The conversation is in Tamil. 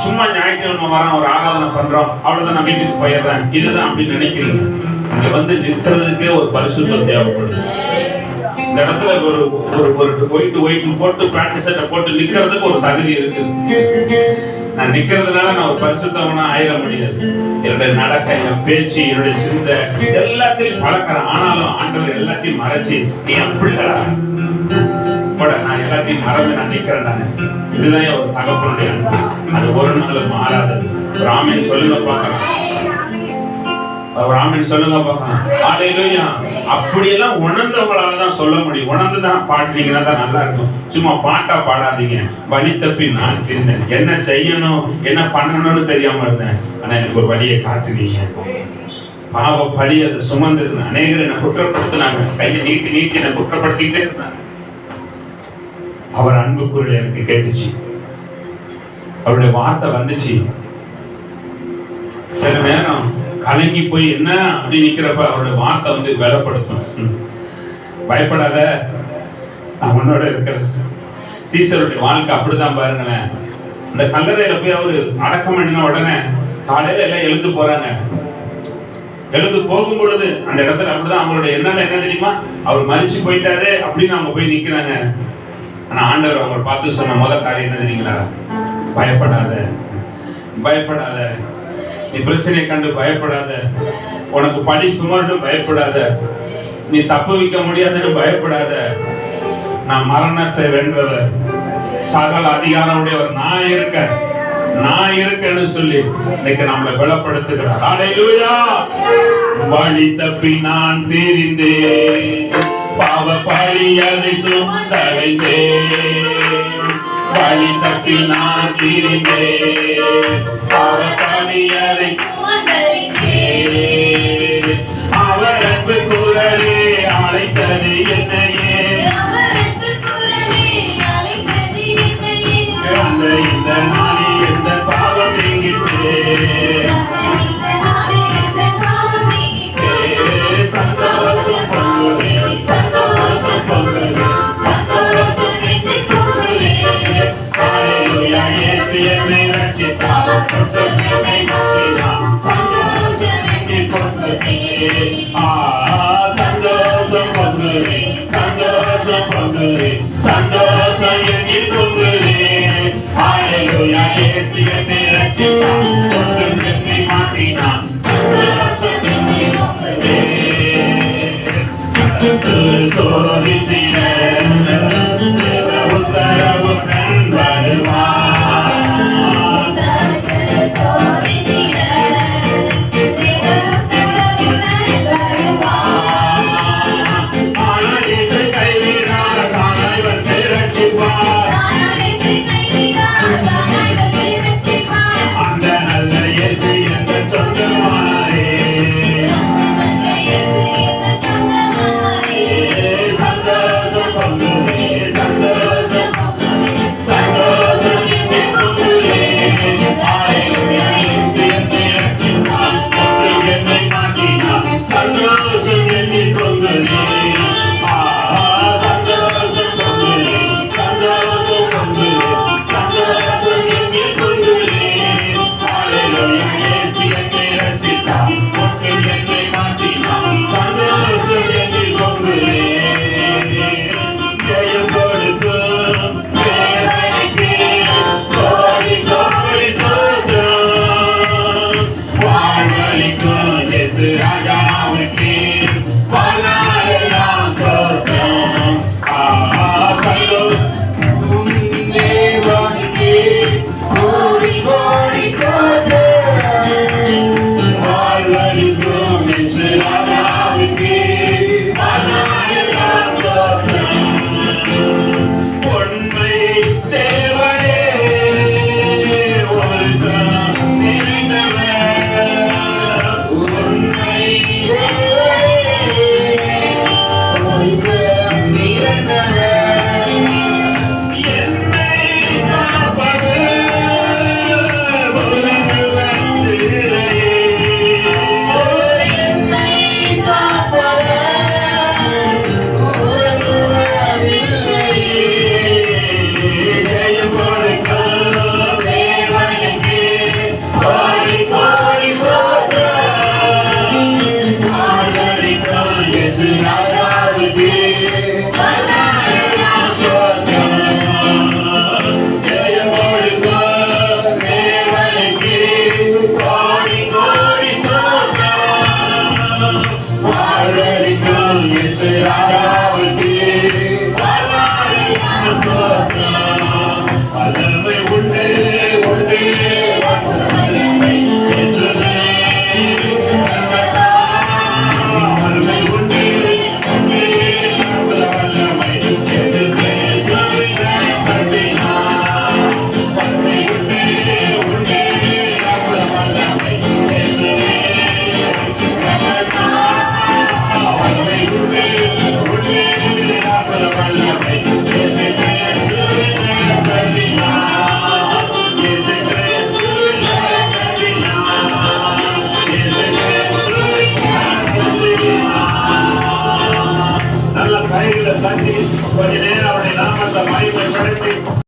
சும்மா ஞாயிற்றுக்கிழமை வரோம், ஒரு ஆராதனை பண்றோம், அவ்வளவுதான், நான் வீட்டுக்கு போயிடுறேன், இதுதான் அப்படின்னு நினைக்கிறீங்க. இங்க வந்து நிற்கிறதுக்கே ஒரு பரிசுத்தம் தேவைப்படுது. இந்த இடத்துல ஒரு ஒயிட் போட்டு பேண்ட் ஷர்ட்டை போட்டு நிக்கிறதுக்கு ஒரு தகுதி இருக்குது. நான் நிக்கிறதுனால நான் ஒரு பரிசுத்தவனா ஆயிட முடியாது. என்னுடைய நடக்க, என் பேச்சு, என்னுடைய சிந்தை எல்லாத்தையும் பழக்கிறேன். ஆனாலும் ஆண்டவர் எல்லாத்தையும் மறைச்சு, நீ அப்படிடா போட, நான் எல்லாத்தையும் மறந்து நான் நிக்கிறேன். நான் இதுதான் ஒரு தகப்பனுடைய அன்பு. அது ஒரு நாள் மாறாதது. ராமன் சொல்லுங்க பார்க்கலாம், ராமன் சொல்லுங்க பார்க்கலாம். ஹல்லேலூயா. அப்படியெல்லாம் உணர்ந்தவங்களால தான் சொல்ல முடியும். உணர்ந்துதான் பாடுனீங்கன்னா தான் நல்லா இருக்கும். சும்மா பாட்டா பாடாதீங்க. வழி தப்பி நான் இருந்தேன், என்ன செய்யணும் என்ன பண்ணணும்னு தெரியாம இருந்தேன். ஆனா எனக்கு ஒரு வழியை காட்டுனீங்க. பாவ பழி அதை சுமந்திருந்தேன். அநேகர் என்னை குற்றப்படுத்தினாங்க, கையை நீட்டி என்னை குற்றப்படுத்திக்கிட்டே இருந்தாங்க. அவர் அன்பு குரல் எனக்கு கேட்டுச்சு, அவருடைய வார்த்தை வந்துச்சு. சில நேரம் கலங்கி போய் என்ன அப்படி நிக்கிறப்ப அவருடைய வார்த்தை வந்து பலப்படுத்தும். பயப்படாத, நான் உன்னோட இருக்கிறேன். சீசருடைய வாழ்க்கை அப்படிதான் பாருங்களேன். இந்த கல்லறையில போய் அவரு அடக்கம் பண்ணின உடனே காலையில எல்லாம் எழுந்து போறாங்க. எழுந்து போகும் பொழுது அந்த இடத்துல அப்படிதான் அவங்களுடைய என்ன தெரியுமா, அவர் மரிச்சு போயிட்டாரு அப்படின்னு அவங்க போய் நிக்கிறாங்க. ஆனா ஆண்டவர் அவங்களை பார்த்து சொன்ன முதல் காரியம் என்ன தெரியுங்களா? பயப்படாத, பயப்படாத, நீ பிரச்சனையை கண்டு பயப்படாத, உனக்கு படி சுமரணும் பயப்படாத, நீ தப்பு வைக்க முடியாதுன்னு பயப்படாத, நான் மரணத்தை வென்றவர், சகல அதிகாரம் உடையவர், நான் இருக்கேன்னு சொல்லி இன்னைக்கு நம்மளை பலப்படுத்துகிறார். ஹல்லேலூயா. வழி தப்பி நான் தெரிந்தேன், பாவ பழி அதை சுமந்தடைந்தேன். வழி தப்பி நான் தெரிந்தேன், பாவ பழி அதை சுமந்தடைந்தேன். அவர் அன்பு குரலே அழைத்தது என்னையே, அந்த இந்த நாளில் எந்த பாவம் நீங்கிட்டே, சந்தோஷம் பொங்குதே, சந்தோஷம் பொங்குதே, சந்தோஷம் என்று பொங்குதே. ஹல்லேலூயா. இயேசு என்னை ரட்சித்தார், குற்றம் என்னை மாற்றினார், சந்தோஷம் என்று பொங்குதே. சந்தோஷம் பொங்குதே, சந்தோஷம் பொங்குதே, சந்தோஷம் என்று பொங்குதே. ஹல்லேலூயா. இயேசு என்னை ரட்சித்தார், குற்றம் என்னை மாற்றினார், சந்தோஷம் என்று பொங்குதே. சோதித்திட தேவ உத்தரவுடன் வருவார், சோதித்திட தேவ உத்தரவுடன் வருவார். ஆனால் இயேசு கைவிடார், தானாய் வந்து ரட்சிப்பார். அந்த நல்ல இயேசு என்ற சொந்தமானாரே, சந்தோஷம் பொங்குதே, சந்தோஷம், சந்தோஷம் கைகளை தட்டி கொஞ்ச நேரம் அவருடைய நாமத்தை மகிமைப்படுத்தி